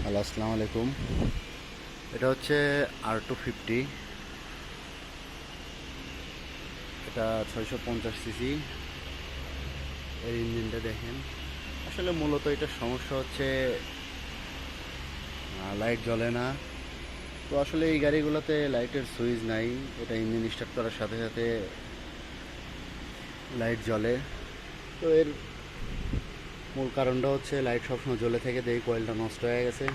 Hello, আসসালামু আলাইকুম। এটা হচ্ছে R250। এটা 650 সিসি। এর ইঞ্জিনটা দেখেন। আসলে মূলত এটার সমস্যা হচ্ছে লাইট জ্বলে না। তো আসলে এই গাড়িগুলোতে লাইটের সুইচ নাই। এটা ইঞ্জিন স্টার্ট করার সাথে সাথে লাইট জ্বলে। তো এর মূল কারণটা হচ্ছে লাইট সবসময় জ্বলে থেকে দেখি কয়েলটা নষ্ট হয়ে গেছে।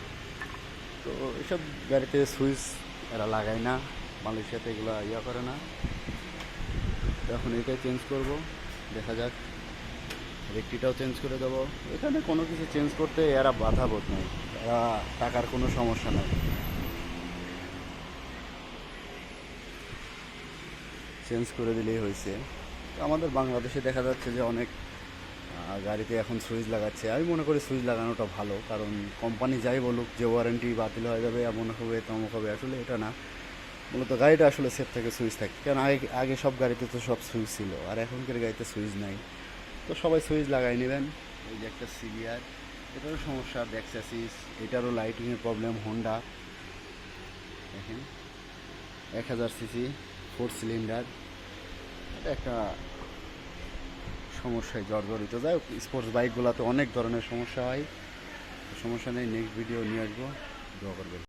তো এসব গাড়িতে সুইচ এরা লাগায় না, মালয়েশিয়াতে এগুলো করে না। তো এখন এটাই চেঞ্জ করব, দেখা যাক। রেকটিটাও চেঞ্জ করে দেবো। এখানে কোনো কিছু চেঞ্জ করতে এরা বাধা বোধ নেই, এরা টাকার কোনো সমস্যা নাই, চেঞ্জ করে দিলেই হয়েছে। তো আমাদের বাংলাদেশে দেখা যাচ্ছে যে অনেক গাড়িতে এখন সুইচ লাগাচ্ছে। আমি মনে করি সুইচ লাগানোটা ভালো, কারণ কোম্পানি যাই বলুক যে ওয়ারেন্টি বাতিল হয়ে যাবে, এমন হবে তমক হবে, আসলে এটা না। মূলত গাড়িটা আসলে সেফ থাকে, সুইচ থাকে। কারণ আগে আগে সব গাড়িতে তো সব সুইচ ছিল, আর এখনকার গাড়িতে সুইচ নাই। তো সবাই সুইচ লাগাই নেবেন। এই যে একটা সিভিয়ার, এটারও সমস্যা, ব্যাক চ্যাসিস, এটারও লাইটিংয়ের প্রবলেম। হোন্ডা দেখেন, 1000 সিসি, 4 সিলিন্ডার। এটা একটা সমস্যায় জর্জরিত। যাই হোক, স্পোর্টস বাইকগুলোতে অনেক ধরনের সমস্যা হয়। সমস্যা নেই, নেক্সট ভিডিও নিয়ে আসবো, দোয়া করবেন।